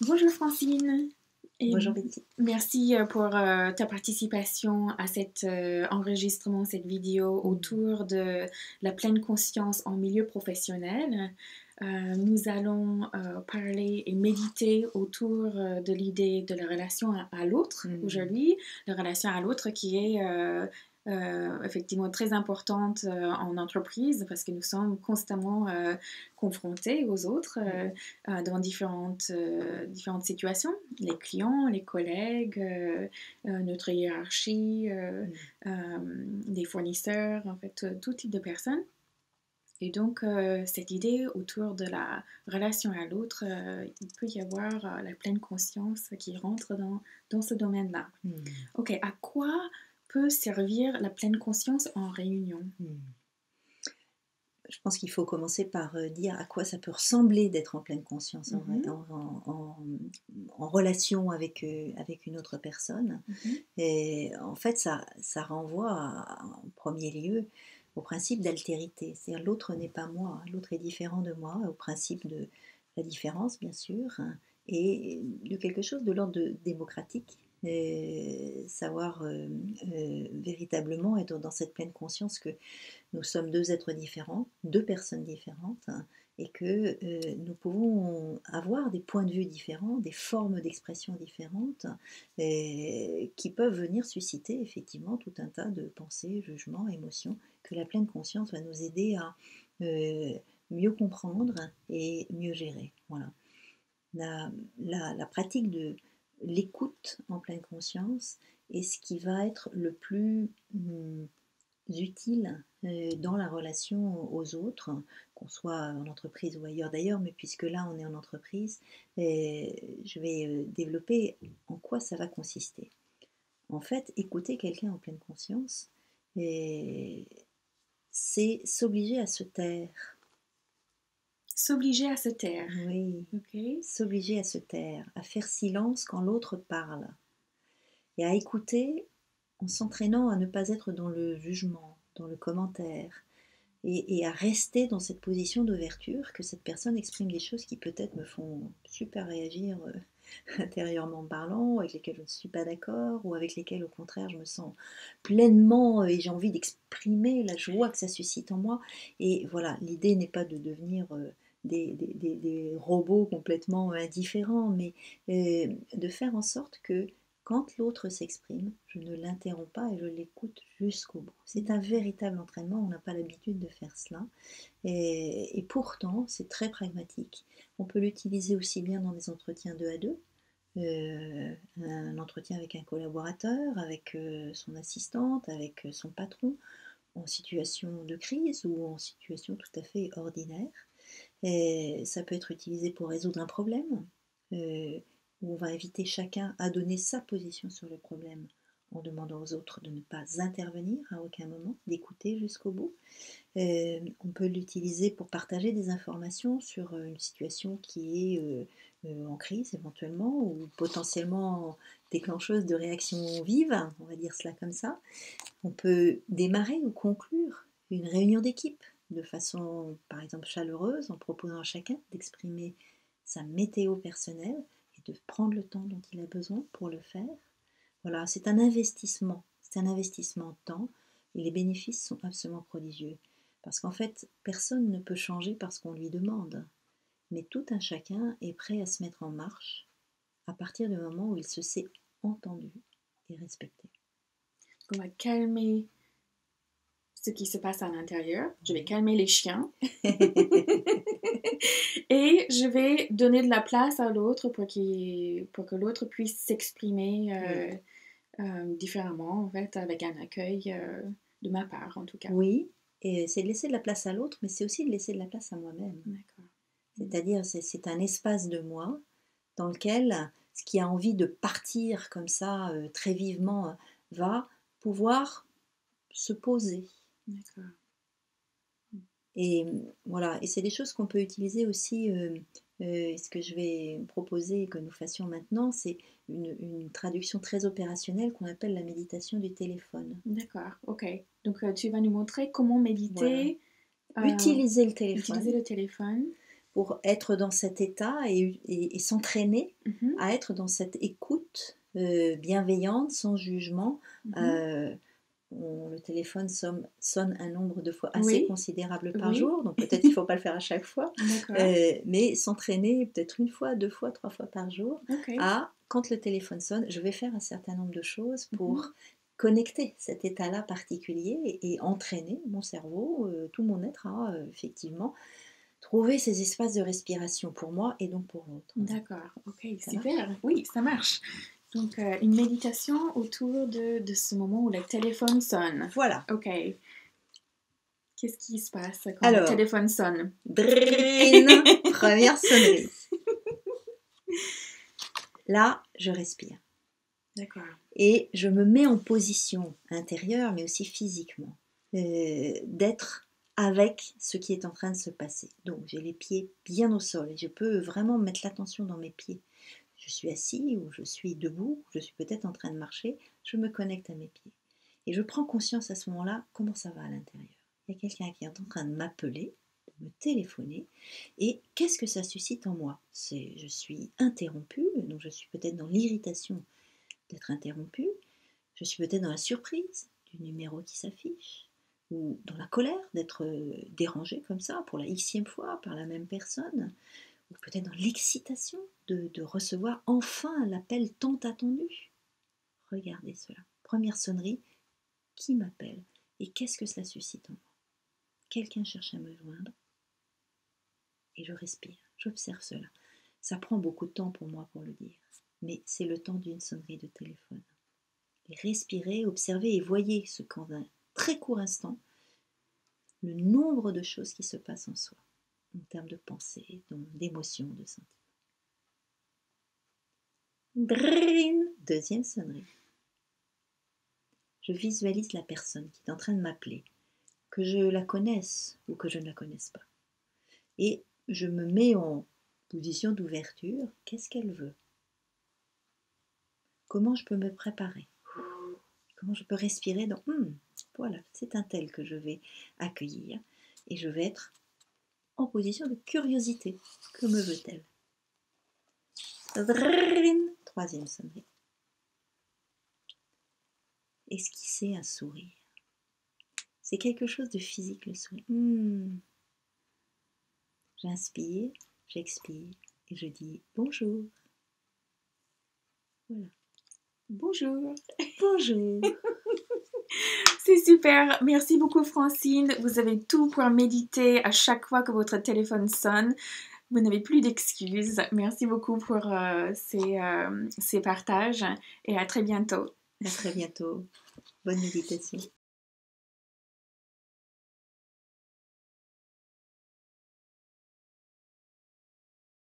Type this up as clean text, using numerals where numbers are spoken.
Bonjour Francine et Bonjour Betty. merci pour ta participation à cet enregistrement, cette vidéo autour de la pleine conscience en milieu professionnel. Nous allons parler et méditer autour de l'idée de la relation à l'autre aujourd'hui, la relation à l'autre qui est effectivement très importante en entreprise parce que nous sommes constamment confrontés aux autres dans différentes situations, les clients, les collègues, notre hiérarchie, les fournisseurs, en fait, tout type de personnes. Et donc, cette idée autour de la relation à l'autre, il peut y avoir la pleine conscience qui rentre dans ce domaine-là. Ok, à quoi peut servir la pleine conscience en réunion? Je pense qu'il faut commencer par dire à quoi ça peut ressembler d'être en pleine conscience en relation avec une autre personne. Et en fait, ça renvoie en premier lieu au principe d'altérité. C'est-à-dire l'autre n'est pas moi, l'autre est différent de moi, au principe de la différence, bien sûr, et de quelque chose de l'ordre démocratique. Savoir véritablement être dans cette pleine conscience que nous sommes deux êtres différents, deux personnes différentes, et que nous pouvons avoir des points de vue différents, des formes d'expression différentes, qui peuvent venir susciter effectivement tout un tas de pensées, jugements, émotions, que la pleine conscience va nous aider à mieux comprendre et mieux gérer. Voilà. La pratique de l'écoute en pleine conscience est ce qui va être le plus utile dans la relation aux autres, qu'on soit en entreprise ou ailleurs d'ailleurs, mais puisque là on est en entreprise, je vais développer en quoi ça va consister. En fait, écouter quelqu'un en pleine conscience, c'est s'obliger à se taire. S'obliger à se taire. Oui, Okay. S'obliger à se taire, à faire silence quand l'autre parle, et à écouter en s'entraînant à ne pas être dans le jugement, dans le commentaire, et à rester dans cette position d'ouverture, que cette personne exprime des choses qui peut-être me font super réagir intérieurement parlant, avec lesquelles je ne suis pas d'accord, ou avec lesquelles au contraire je me sens pleinement et j'ai envie d'exprimer la joie que ça suscite en moi. Et voilà, l'idée n'est pas de devenir des robots complètement indifférents, mais de faire en sorte que quand l'autre s'exprime, je ne l'interromps pas et je l'écoute jusqu'au bout. C'est un véritable entraînement, on n'a pas l'habitude de faire cela. Et pourtant, c'est très pragmatique. On peut l'utiliser aussi bien dans des entretiens 2 à 2, un entretien avec un collaborateur, avec son assistante, avec son patron, en situation de crise ou en situation tout à fait ordinaire. Et ça peut être utilisé pour résoudre un problème, où on va inviter chacun à donner sa position sur le problème en demandant aux autres de ne pas intervenir à aucun moment, d'écouter jusqu'au bout. On peut l'utiliser pour partager des informations sur une situation qui est en crise éventuellement, ou potentiellement déclencheuse de réactions vives, on va dire cela comme ça. On peut démarrer ou conclure une réunion d'équipe de façon, par exemple, chaleureuse, en proposant à chacun d'exprimer sa météo personnelle et de prendre le temps dont il a besoin pour le faire. Voilà, c'est un investissement en temps, et les bénéfices sont absolument prodigieux. Parce qu'en fait, personne ne peut changer parce qu'on lui demande, mais tout un chacun est prêt à se mettre en marche à partir du moment où il se sait entendu et respecté. On va calmer ce qui se passe à l'intérieur. Je vais calmer les chiens. Et je vais donner de la place à l'autre pour que l'autre puisse s'exprimer différemment, en fait, avec un accueil de ma part, en tout cas. Oui, et c'est de laisser de la place à l'autre, mais c'est aussi de laisser de la place à moi-même. D'accord. C'est-à-dire, c'est un espace de moi dans lequel ce qui a envie de partir comme ça très vivement va pouvoir se poser. D'accord. Et voilà, et c'est des choses qu'on peut utiliser aussi. Ce que je vais proposer que nous fassions maintenant, c'est une traduction très opérationnelle qu'on appelle la méditation du téléphone. D'accord, ok. Donc tu vas nous montrer comment Voilà. méditer, Utiliser le téléphone utiliser le téléphone. pour être dans cet état et s'entraîner Mhm. à être dans cette écoute bienveillante, sans jugement. Mhm. Le téléphone sonne un nombre de fois assez Oui, considérable par oui, jour, donc peut-être qu'il ne faut pas le faire à chaque fois, d'accord. mais s'entraîner peut-être une fois, deux fois, trois fois par jour Ok. à, quand le téléphone sonne, je vais faire un certain nombre de choses pour Mhm. connecter cet état-là particulier et entraîner mon cerveau, tout mon être à effectivement trouver ces espaces de respiration pour moi et donc pour l'autre. D'accord, ok, Ça super. marche? Oui, ça marche. Donc, une méditation autour de ce moment où le téléphone sonne. Voilà. Ok. Qu'est-ce qui se passe quand le Alors, téléphone sonne? drin, première sonnerie. Là, je respire. D'accord. Et je me mets en position intérieure, mais aussi physiquement, d'être avec ce qui est en train de se passer. Donc j'ai les pieds bien au sol et je peux vraiment mettre l'attention dans mes pieds. Je suis assis ou je suis debout, je suis peut-être en train de marcher, je me connecte à mes pieds. Et je prends conscience à ce moment-là comment ça va à l'intérieur. Il y a quelqu'un qui est en train de m'appeler, de me téléphoner, et qu'est-ce que ça suscite en moi? Je suis interrompue, donc je suis peut-être dans l'irritation d'être interrompue, je suis peut-être dans la surprise du numéro qui s'affiche, ou dans la colère d'être dérangée comme ça pour la xème fois par la même personne, ou peut-être dans l'excitation de recevoir enfin l'appel tant attendu. Regardez cela. Première sonnerie, qui m'appelle et qu'est-ce que cela suscite en moi? Quelqu'un cherche à me joindre et je respire, j'observe cela. Ça prend beaucoup de temps pour moi pour le dire, mais c'est le temps d'une sonnerie de téléphone. Et respirez, observez et voyez ce qu'en un très court instant, le nombre de choses qui se passent en soi, en termes de pensée, d'émotions, de sentiments. Drin, deuxième sonnerie. Je visualise la personne qui est en train de m'appeler, que je la connaisse ou que je ne la connaisse pas. Et je me mets en position d'ouverture. Qu'est-ce qu'elle veut? Comment je peux me préparer? Comment je peux respirer dans voilà, c'est un tel que je vais accueillir et je vais être en position de curiosité. Que me veut-elle? Troisième sonnerie. Esquisser un sourire. C'est quelque chose de physique, le sourire. J'inspire, j'expire et je dis bonjour. Voilà. Bonjour. Bonjour. C'est super. Merci beaucoup, Francine. Vous avez tout pour méditer à chaque fois que votre téléphone sonne. Vous n'avez plus d'excuses. Merci beaucoup pour ces partages et à très bientôt. À très bientôt. Bonne méditation.